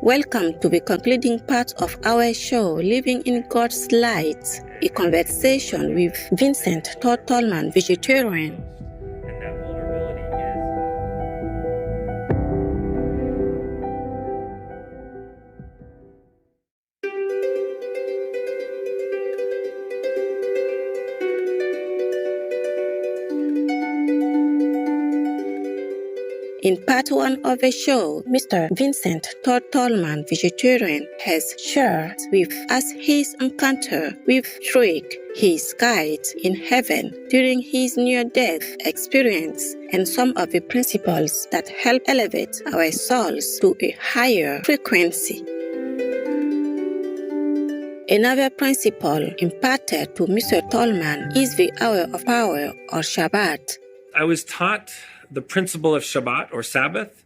Welcome to the concluding part of our show, Living in God's Light, a conversation with Vincent Todd Tolman, vegetarian. And that vulnerability In part 1 of the show, Mr. Vincent Todd Tolman, vegetarian, has shared with us his encounter with Drake, his guide in heaven during his near-death experience, and some of the principles that help elevate our souls to a higher frequency. Another principle imparted to Mr. Tolman is the hour of power, or Shabbat. I was taught the principle of Shabbat or Sabbath,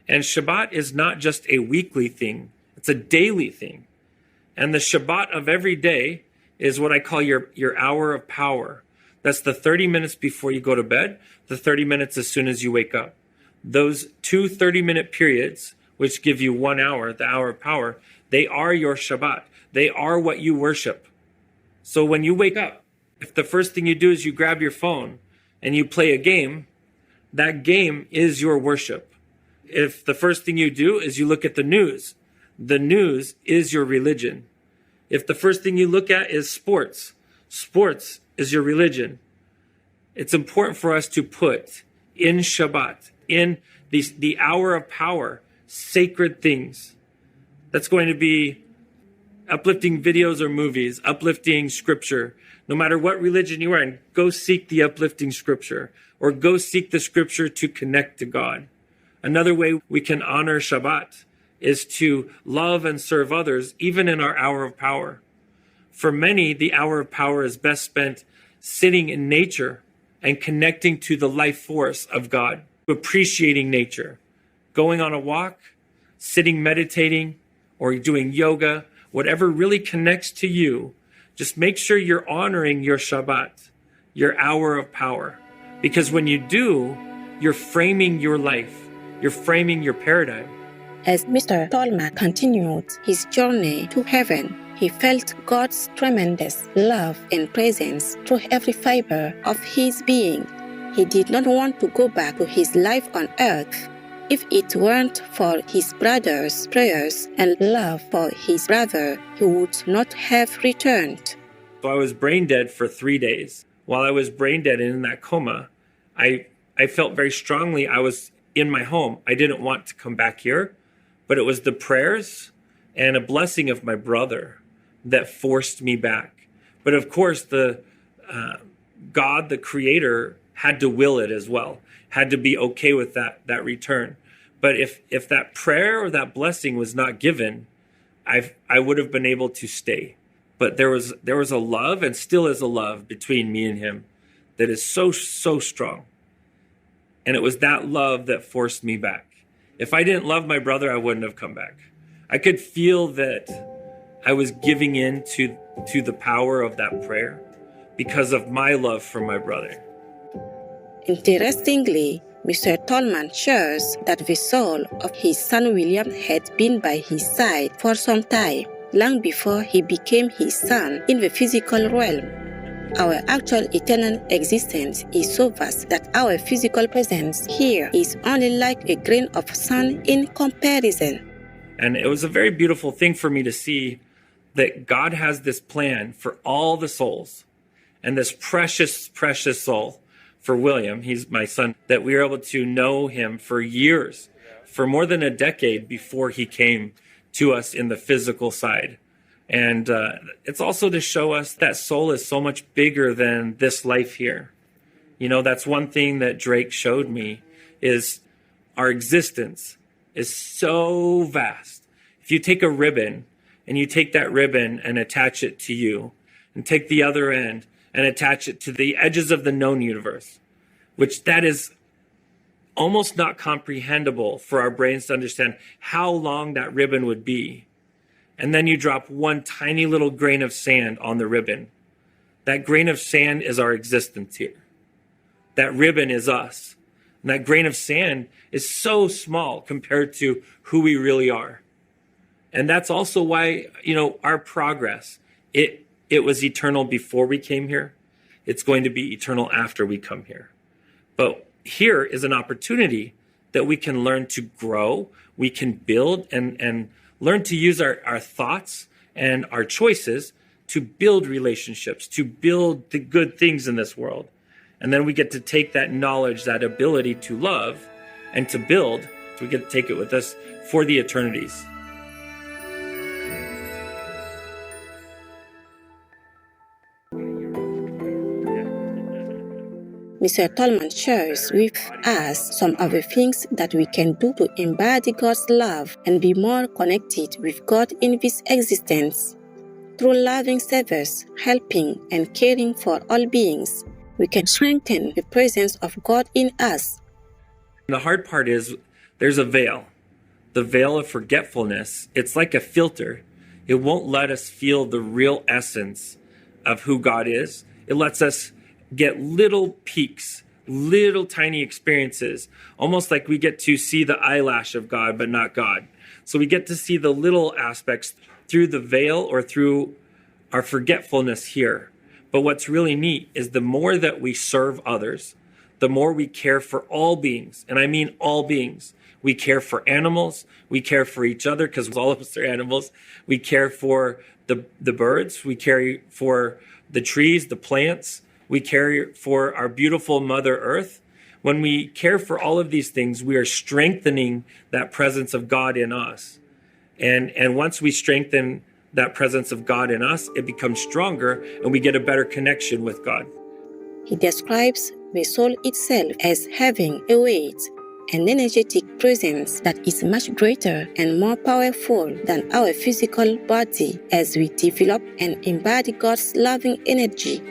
and Shabbat is not just a weekly thing, it's a daily thing. And the Shabbat of every day is what I call your hour of power. That's the 30 minutes before you go to bed, the 30 minutes as soon as you wake up. Those two 30-minute periods, which give you 1 hour, the hour of power, they are your Shabbat. They are what you worship. So when you wake up, if the first thing you do is you grab your phone and you play a game, that game is your worship. If the first thing you do is you look at the news is your religion. If the first thing you look at is sports is your religion. It's important for us to put in Shabbat, in the hour of power, sacred things. That's going to be uplifting videos or movies, uplifting scripture. No matter what religion you are in, go seek the uplifting scripture, or go seek the scripture to connect to God. Another way we can honor Shabbat is to love and serve others, even in our hour of power. For many, the hour of power is best spent sitting in nature and connecting to the life force of God, appreciating nature, going on a walk, sitting meditating, or doing yoga, whatever really connects to you. Just make sure you're honoring your Shabbat, your hour of power. Because when you do, you're framing your life. You're framing your paradigm. As Mr. Tolman continued his journey to heaven, he felt God's tremendous love and presence through every fiber of his being. He did not want to go back to his life on earth. If it weren't for his brother's prayers and love for his brother, he would not have returned. So I was brain dead for 3 days. While I was brain dead and in that coma, I felt very strongly I was in my home. I didn't want to come back here, but it was the prayers and a blessing of my brother that forced me back. But of course, the God, the creator, had to will it as well, had to be okay with that return. But if that prayer or that blessing was not given, I would have been able to stay. But there was a love, and still is a love, between me and him that is so strong. And it was that love that forced me back. If I didn't love my brother, I wouldn't have come back. I could feel that I was giving in to the power of that prayer because of my love for my brother. Interestingly, Mr. Tolman shares that the soul of his son William had been by his side for some time, long before he became his son in the physical realm. Our actual eternal existence is so vast that our physical presence here is only like a grain of sand in comparison. And it was a very beautiful thing for me to see that God has this plan for all the souls, and this precious, precious soul for William, he's my son, that we were able to know him for years, for more than a decade before he came to us in the physical side. And it's also to show us that soul is so much bigger than this life here. You know, that's one thing that Drake showed me, is our existence is so vast. If you take a ribbon and you take that ribbon and attach it to you, and take the other end and attach it to the edges of the known universe, which that is almost not comprehensible for our brains to understand how long that ribbon would be. And then you drop one tiny little grain of sand on the ribbon. That grain of sand is our existence here. That ribbon is us. And that grain of sand is so small compared to who we really are. And that's also why, our progress, it was eternal before we came here. It's going to be eternal after we come here. But here is an opportunity that we can learn to grow, we can build and learn to use our thoughts and our choices to build relationships, to build the good things in this world. And then we get to take that knowledge, that ability to love and to build, so we get to take it with us for the eternities. Mr. Tolman shares with us some of the things that we can do to embody God's love and be more connected with God in this existence. Through loving service, helping, and caring for all beings, we can strengthen the presence of God in us. The hard part is there's a veil. The veil of forgetfulness, it's like a filter. It won't let us feel the real essence of who God is. It lets us get little peaks, little tiny experiences, almost like we get to see the eyelash of God, but not God. So we get to see the little aspects through the veil or through our forgetfulness here. But what's really neat is the more that we serve others, the more we care for all beings. And I mean all beings. We care for animals. We care for each other because all of us are animals. We care for the birds. We care for the trees, the plants. We care for our beautiful Mother Earth. When we care for all of these things, we are strengthening that presence of God in us. And once we strengthen that presence of God in us, it becomes stronger and we get a better connection with God. He describes the soul itself as having a weight, an energetic presence that is much greater and more powerful than our physical body as we develop and embody God's loving energy.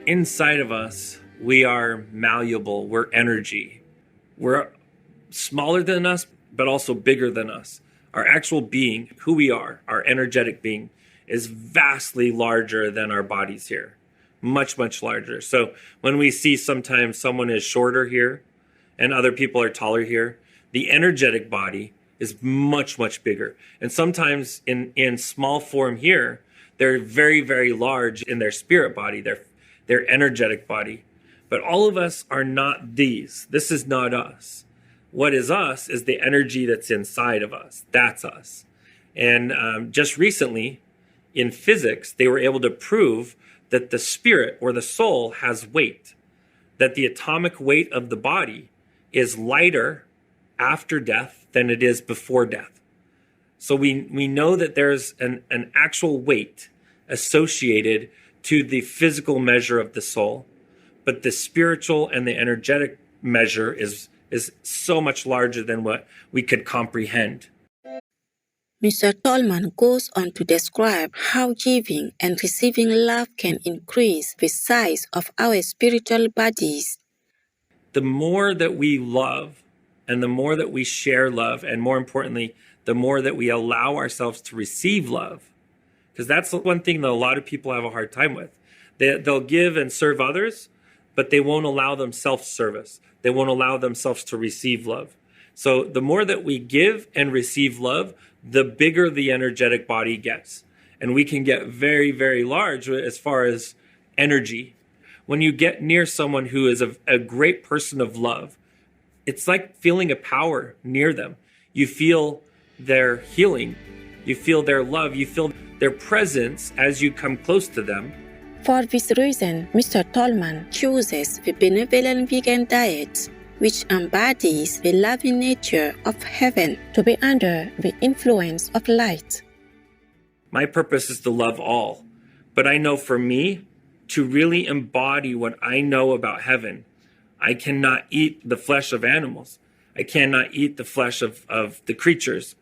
Inside of us, we are malleable, we're energy. We're smaller than us, but also bigger than us. Our actual being, who we are, our energetic being, is vastly larger than our bodies here. Much, much larger. So when we see sometimes someone is shorter here and other people are taller here, the energetic body is much, much bigger. And sometimes in small form here, they're very, very large in their spirit body, their energetic body. But all of us are not these. This is not us. What is us is the energy that's inside of us. That's us. And just recently, in physics, they were able to prove that the spirit or the soul has weight, that the atomic weight of the body is lighter after death than it is before death. So we know that there's an actual weight associated to the physical measure of the soul, but the spiritual and the energetic measure is so much larger than what we could comprehend. Mr. Tolman goes on to describe how giving and receiving love can increase the size of our spiritual bodies. The more that we love and the more that we share love, and more importantly, the more that we allow ourselves to receive love, because that's one thing that a lot of people have a hard time with. They'll give and serve others, but they won't allow themselves service. They won't allow themselves to receive love. So the more that we give and receive love, the bigger the energetic body gets. And we can get very, very large as far as energy. When you get near someone who is a great person of love, it's like feeling a power near them. You feel their healing. You feel their love. You feel their presence as you come close to them. For this reason, Mr. Tolman chooses the benevolent vegan diet, which embodies the loving nature of heaven to be under the influence of light. My purpose is to love all. But I know for me, to really embody what I know about heaven, I cannot eat the flesh of animals. I cannot eat the flesh of the creatures.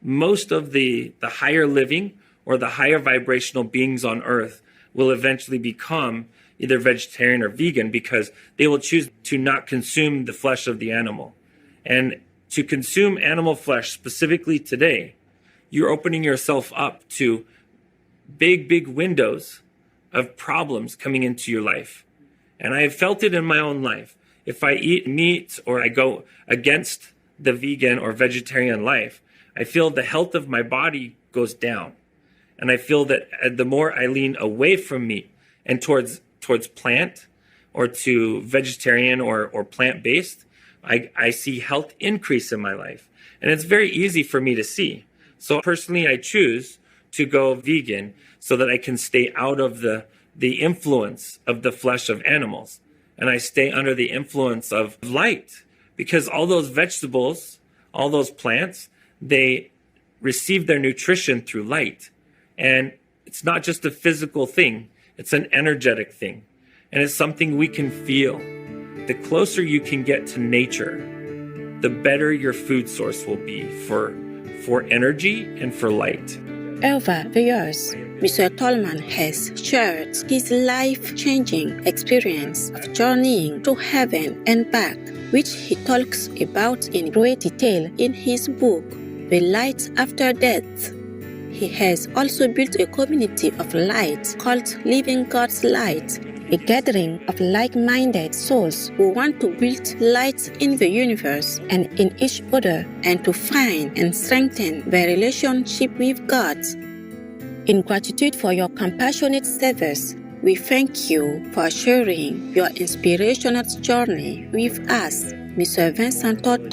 Most of the higher living or the higher vibrational beings on earth will eventually become either vegetarian or vegan because they will choose to not consume the flesh of the animal. And to consume animal flesh specifically today, you're opening yourself up to big, big windows of problems coming into your life. And I have felt it in my own life. If I eat meat or I go against the vegan or vegetarian life, I feel the health of my body goes down. And I feel that the more I lean away from meat and towards plant or to vegetarian or plant-based, I see health increase in my life. And it's very easy for me to see. So personally, I choose to go vegan so that I can stay out of the influence of the flesh of animals. And I stay under the influence of light, because all those vegetables, all those plants, they receive their nutrition through light. And it's not just a physical thing, it's an energetic thing. And it's something we can feel. The closer you can get to nature, the better your food source will be for energy and for light. Over the years, Mr. Tolman has shared his life-changing experience of journeying to heaven and back, which he talks about in great detail in his book, The Light After Death. He has also built a community of light called Living God's Light, a gathering of like-minded souls who want to build light in the universe and in each other, and to find and strengthen their relationship with God. In gratitude for your compassionate service, we thank you for sharing your inspirational journey with us, Mr. Vincent Todd